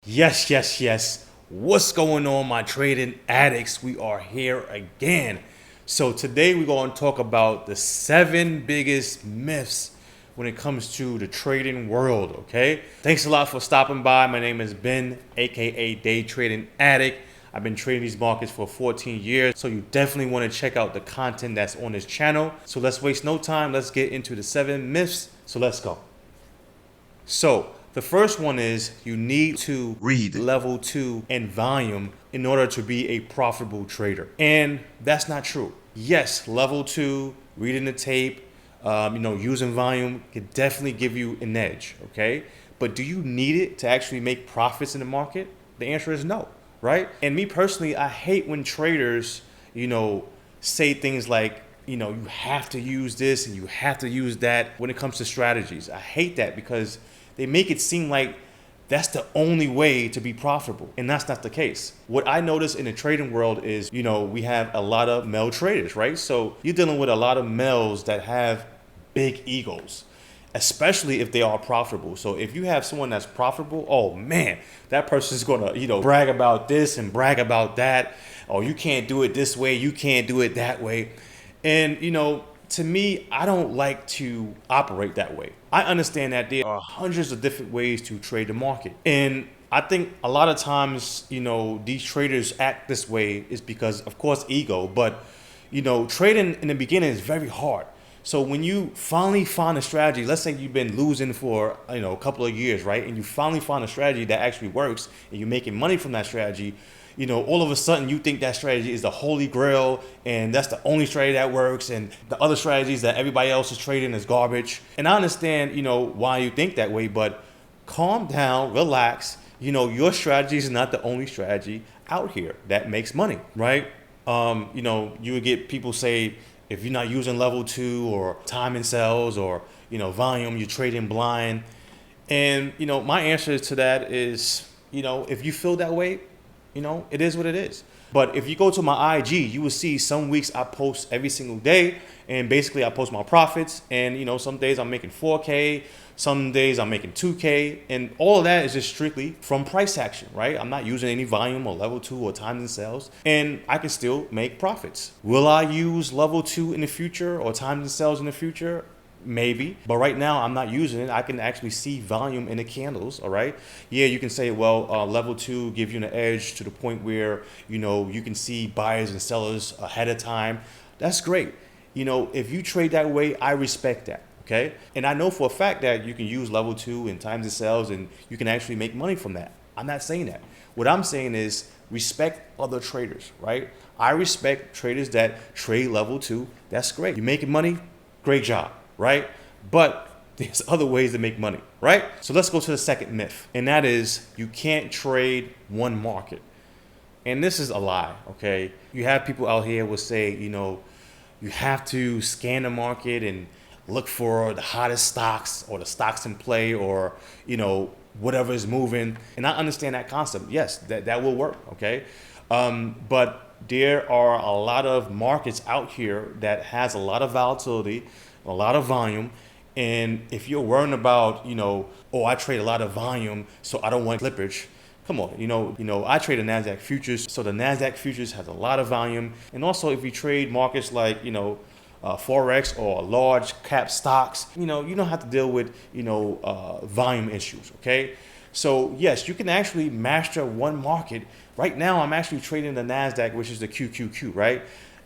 Yes. What's going on, my trading addicts? We are here again. So today we're going to talk about the 7 biggest myths when it comes to the trading world, okay? Thanks a lot for stopping by. My name is Ben, aka Day Trading Addict. I've been trading these markets for 14 years, so you definitely want to check out the content that's on this channel. So let's waste no time. Let's get into the 7 myths. So let's go. So the first one is you need to read level 2 and volume in order to be a profitable trader. And that's not true. Yes, level 2, reading the tape, using volume could definitely give you an edge, okay? But do you need it to actually make profits in the market? The answer is no, right? And me personally, I hate when traders, say things like, you have to use this and you have to use that when it comes to strategies. I hate that because they make it seem like that's the only way to be profitable. And that's not the case. What I notice in the trading world is, we have a lot of male traders, right? So you're dealing with a lot of males that have big egos, especially if they are profitable. So if you have someone that's profitable, oh man, that person's gonna, brag about this and brag about that. Oh, you can't do it this way, you can't do it that way. And, to me, I don't like to operate that way. I understand that there are hundreds of different ways to trade the market. And I think a lot of times, these traders act this way is because, of course, ego. But, trading in the beginning is very hard. So when you finally find a strategy, let's say you've been losing for, a couple of years, right? And you finally find a strategy that actually works and you're making money from that strategy, all of a sudden you think that strategy is the holy grail and that's the only strategy that works and the other strategies that everybody else is trading is garbage. And I understand, why you think that way, but calm down, relax. Your strategy is not the only strategy out here that makes money, right? You would get people say, if you're not using level 2 or time and sells or, volume, you're trading blind. And, my answer to that is, if you feel that way, it is what it is. But if you go to my IG, you will see some weeks I post every single day and basically I post my profits and some days I'm making 4K, some days I'm making 2K, and all of that is just strictly from price action, right? I'm not using any volume or level 2 or times and sales, and I can still make profits. Will I use level 2 in the future or times and sales in the future? Maybe, but right now I'm not using it. I can actually see volume in the candles. All right. Yeah, you can say, well, level 2 give you an edge to the point where, you can see buyers and sellers ahead of time. That's great. If you trade that way, I respect that. Okay. And I know for a fact that you can use level 2 and times and sales and you can actually make money from that. I'm not saying that. What I'm saying is respect other traders, right? I respect traders that trade level 2. That's great. You're making money. Great job. Right? But there's other ways to make money, right? So let's go to the second myth, and that is you can't trade one market. And this is a lie, okay? You have people out here will say, you have to scan the market and look for the hottest stocks or the stocks in play or, whatever is moving. And I understand that concept. Yes, that will work, okay? But there are a lot of markets out here that has a lot of volatility, a lot of volume. And if you're worrying about, I trade a lot of volume, so I don't want slippage. Come on, I trade the NASDAQ futures. So the NASDAQ futures has a lot of volume. And also if you trade markets like, Forex or large cap stocks, you don't have to deal with, volume issues. Okay. So yes, you can actually master one market. Right now, I'm actually trading the NASDAQ, which is the QQQ, right?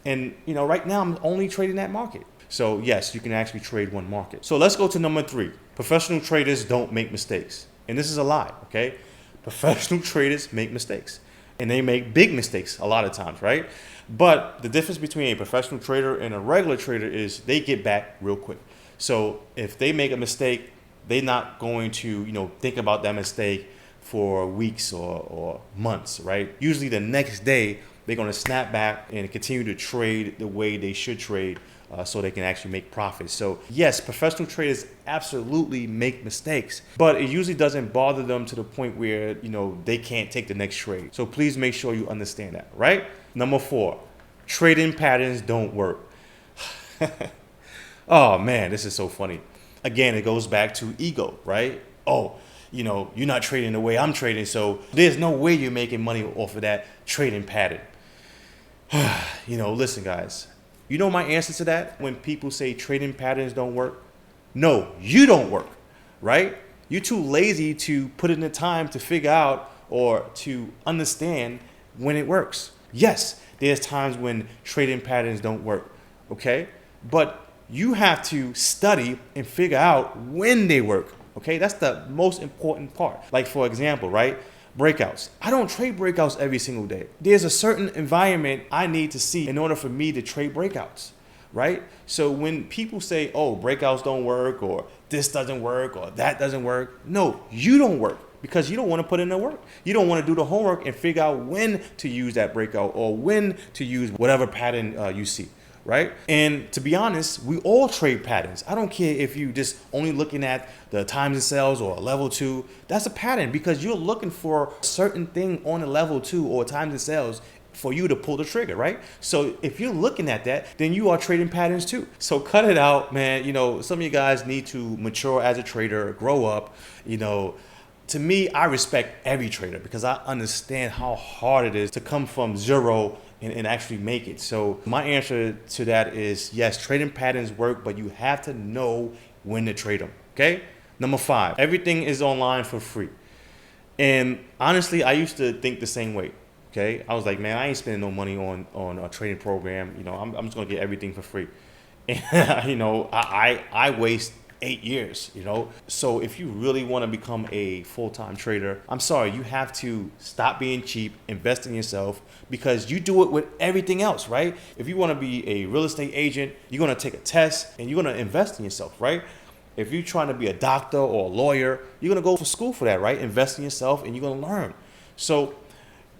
And, right now I'm only trading that market. So yes, you can actually trade one market. So let's go to number 3. Professional traders don't make mistakes. And this is a lie, okay? Professional traders make mistakes. And they make big mistakes a lot of times, right? But the difference between a professional trader and a regular trader is they get back real quick. So if they make a mistake, they're not going to, think about that mistake for weeks or months, right? Usually the next day, they're going to snap back and continue to trade the way they should trade so they can actually make profits. So yes, professional traders absolutely make mistakes, but it usually doesn't bother them to the point where, they can't take the next trade. So please make sure you understand that, right? Number 4, trading patterns don't work. Oh man, this is so funny. Again, it goes back to ego, right? Oh, you're not trading the way I'm trading, so there's no way you're making money off of that trading pattern. Listen, guys, you know my answer to that when people say trading patterns don't work? No, you don't work, right? You're too lazy to put in the time to figure out or to understand when it works. Yes, there's times when trading patterns don't work, okay? But you have to study and figure out when they work, okay? That's the most important part. Like, for example, right? Breakouts. I don't trade breakouts every single day. There's a certain environment I need to see in order for me to trade breakouts, right? So when people say, oh, breakouts don't work, or this doesn't work, or that doesn't work, no, you don't work because you don't want to put in the work. You don't want to do the homework and figure out when to use that breakout or when to use whatever pattern you see. Right? And to be honest, we all trade patterns. I don't care if you just only looking at the times and sells or a level 2. That's a pattern because you're looking for a certain thing on a level 2 or times and sells for you to pull the trigger, right? So if you're looking at that, then you are trading patterns too. So cut it out, man. Some of you guys need to mature as a trader, grow up. To me, I respect every trader because I understand how hard it is to come from zero and actually make it. So my answer to that is yes, trading patterns work, but you have to know when to trade them, okay? Number 5, everything is online for free. And honestly, I used to think the same way, okay? I was like, man, I ain't spending no money on a trading program. I'm just gonna get everything for free. And I waste 8 years, So if you really want to become a full-time trader, I'm sorry, you have to stop being cheap, invest in yourself, because you do it with everything else, right? If you want to be a real estate agent, you're going to take a test and you're going to invest in yourself, right? If you're trying to be a doctor or a lawyer, you're going to go to school for that, right? Invest in yourself and you're going to learn. So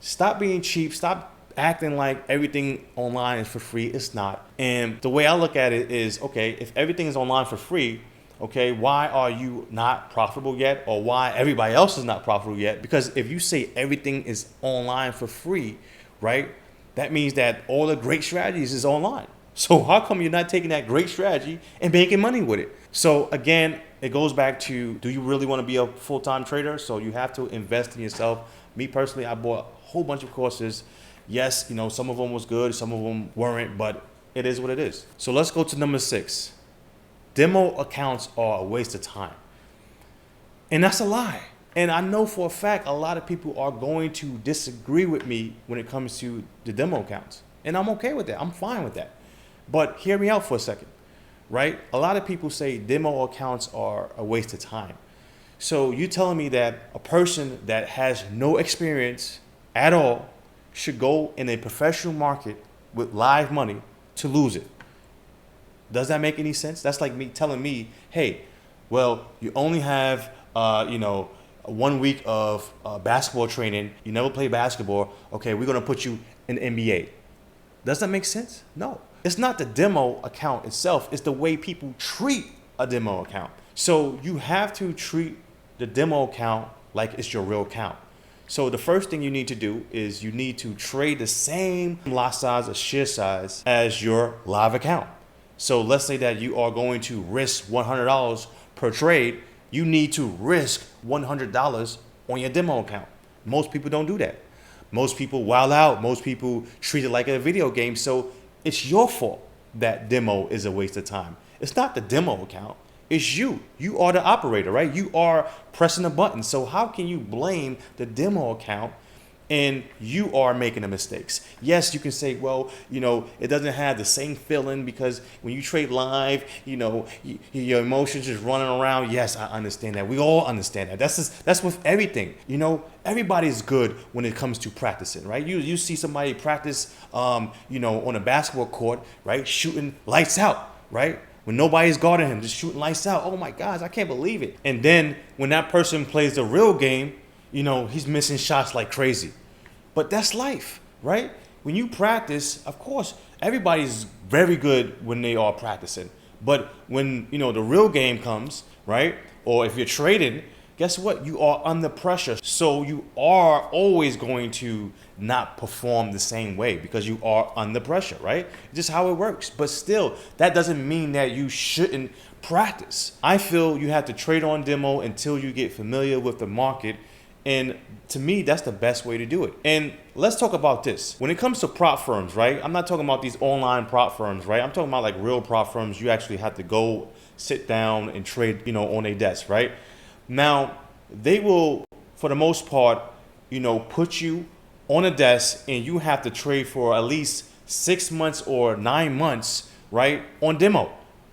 stop being cheap, stop acting like everything online is for free. It's not. And the way I look at it is, okay, if everything is online for free, okay, why are you not profitable yet, or why everybody else is not profitable yet? Because if you say everything is online for free, right, that means that all the great strategies is online. So how come you're not taking that great strategy and making money with it? So again, it goes back to, do you really want to be a full-time trader? So you have to invest in yourself. Me personally, I bought a whole bunch of courses. Yes, some of them was good, some of them weren't, but it is what it is. So let's go to number 6. Demo accounts are a waste of time. And that's a lie. And I know for a fact a lot of people are going to disagree with me when it comes to the demo accounts. And I'm okay with that. I'm fine with that. But hear me out for a second, right? A lot of people say demo accounts are a waste of time. So you're telling me that a person that has no experience at all should go in a professional market with live money to lose it? Does that make any sense? That's like me telling me, hey, well, you only have, 1 week of basketball training. You never play basketball. Okay, we're going to put you in the NBA. Does that make sense? No. It's not the demo account itself. It's the way people treat a demo account. So you have to treat the demo account like it's your real account. So the first thing you need to do is you need to trade the same lot size or share size as your live account. So let's say that you are going to risk $100 per trade. You need to risk $100 on your demo account. Most people don't do that. Most people wild out. Most people treat it like a video game. So it's your fault that demo is a waste of time. It's not the demo account. It's you. You are the operator, right? You are pressing a button. So how can you blame the demo account and you are making the mistakes? Yes, you can say, well, it doesn't have the same feeling because when you trade live, your emotions just running around. Yes, I understand that. We all understand that. That's with everything. Everybody's good when it comes to practicing, right? You see somebody practice, on a basketball court, right? Shooting lights out, right? When nobody's guarding him, just shooting lights out. Oh my gosh, I can't believe it. And then when that person plays the real game, he's missing shots like crazy. But that's life, right? When you practice, of course, everybody's very good when they are practicing. But when, the real game comes, right? Or if you're trading, guess what? You are under pressure. So you are always going to not perform the same way because you are under pressure, right? Just how it works. But still, that doesn't mean that you shouldn't practice. I feel you have to trade on demo until you get familiar with the market. And to me, that's the best way to do it. And let's talk about this. When it comes to prop firms, right? I'm not talking about these online prop firms, right? I'm talking about like real prop firms. You actually have to go sit down and trade, on a desk, right? Now, they will, for the most part, put you on a desk and you have to trade for at least 6 months or 9 months, right? On demo,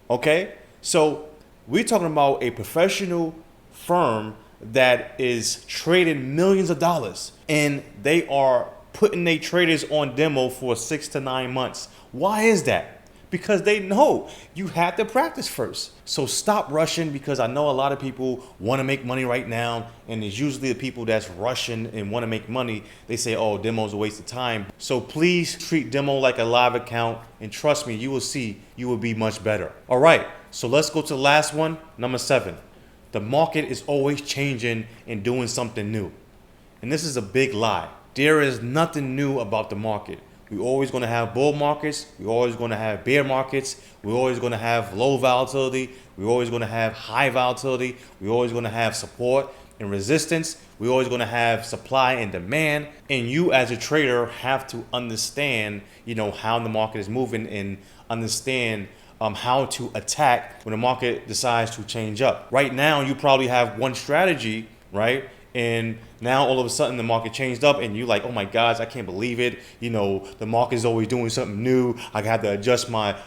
okay? So we're talking about a professional firm that is trading millions of dollars and they are putting their traders on demo for 6 to 9 months. Why is that? Because they know you have to practice first. So stop rushing, because I know a lot of people want to make money right now, and it's usually the people that's rushing and want to make money. They say, oh, demo's a waste of time. So please treat demo like a live account, and trust me, you will see you will be much better. All right, so let's go to the last one, number 7. The market is always changing and doing something new. And this is a big lie. There is nothing new about the market. We're always going to have bull markets. We're always going to have bear markets. We're always going to have low volatility. We're always going to have high volatility. We're always going to have support and resistance. We're always going to have supply and demand. And you as a trader have to understand, how the market is moving, and understand how to attack when the market decides to change up. Right now, you probably have one strategy, right? And now all of a sudden the market changed up and you're like, oh my gosh, I can't believe it. The market is always doing something new. I have to adjust my,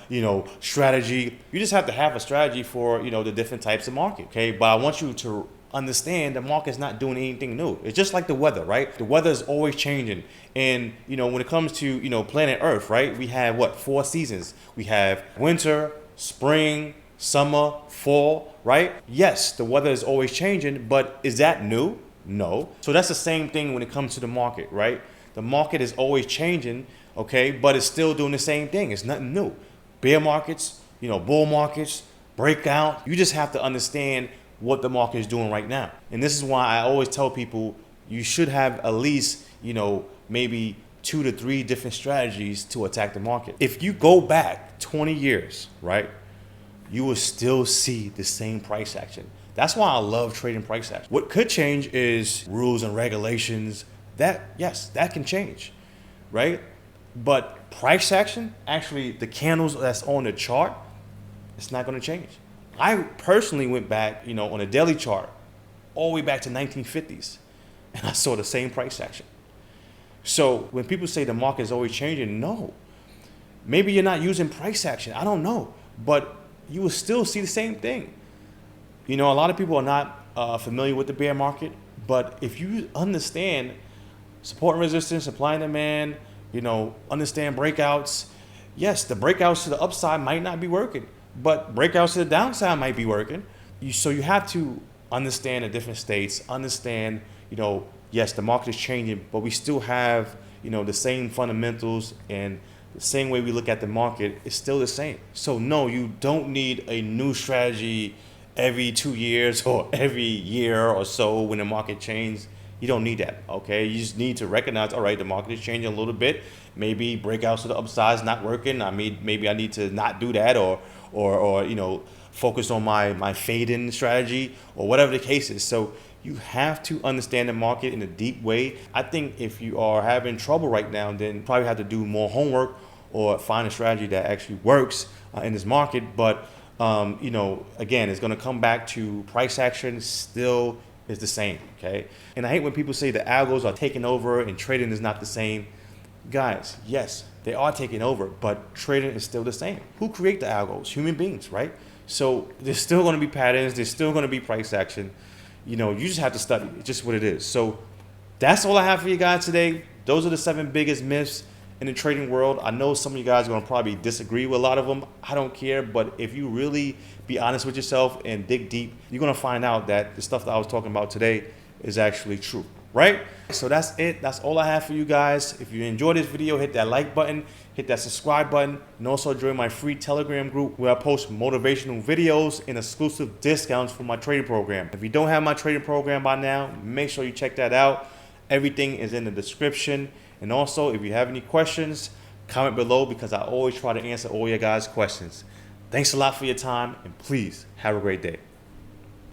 strategy. You just have to have a strategy for, the different types of market. Okay. But I want you to understand the market's not doing anything new. It's just like the weather, right? The weather is always changing. And, when it comes to, planet Earth, right? We have 4 seasons. We have winter, spring, summer, fall, right? Yes, the weather is always changing, but is that new? No. So that's the same thing when it comes to the market, right? The market is always changing, okay, but it's still doing the same thing. It's nothing new. Bear markets, bull markets, breakout. You just have to understand what the market is doing right now. And this is why I always tell people you should have at least, maybe 2 to 3 different strategies to attack the market. If you go back 20 years, right, you will still see the same price action. That's why I love trading price action. What could change is rules and regulations. Yes, that can change, right? But price action, actually the candles that's on the chart, it's not going to change. I personally went back, on a daily chart all the way back to 1950s, and I saw the same price action. So when people say the market is always changing, no. Maybe you're not using price action. I don't know. But you will still see the same thing. A lot of people are not familiar with the bear market, but if you understand support and resistance, supply and demand, understand breakouts, yes, the breakouts to the upside might not be working, but breakouts to the downside might be working. So you have to understand the different states, understand, yes, the market is changing, but we still have, the same fundamentals, and the same way we look at the market is still the same. So no, you don't need a new strategy every 2 years or every year or so when the market changes. You don't need that, okay? You just need to recognize, all right, the market is changing a little bit. Maybe breakouts to the upside is not working. Maybe I need to not do that, or focus on my fade-in strategy, or whatever the case is. So you have to understand the market in a deep way. I think if you are having trouble right now, then you probably have to do more homework or find a strategy that actually works in this market. But again, it's going to come back to price action still is the same, okay? And I hate when people say the algos are taking over and trading is not the same. Guys, yes, they are taking over, but trading is still the same. Who create the algos? Human beings, right? So there's still going to be patterns. There's still going to be price action. You just have to study. It's just what it is. So that's all I have for you guys today. Those are the 7 biggest myths in the trading world. I know some of you guys are going to probably disagree with a lot of them. I don't care. But if you really be honest with yourself and dig deep, you're going to find out that the stuff that I was talking about today is actually true, right? So that's it. That's all I have for you guys. If you enjoyed this video, hit that like button, hit that subscribe button, and also join my free Telegram group where I post motivational videos and exclusive discounts for my trading program. If you don't have my trading program by now, make sure you check that out. Everything is in the description. And also, if you have any questions, comment below, because I always try to answer all your guys' questions. Thanks a lot for your time, and please have a great day.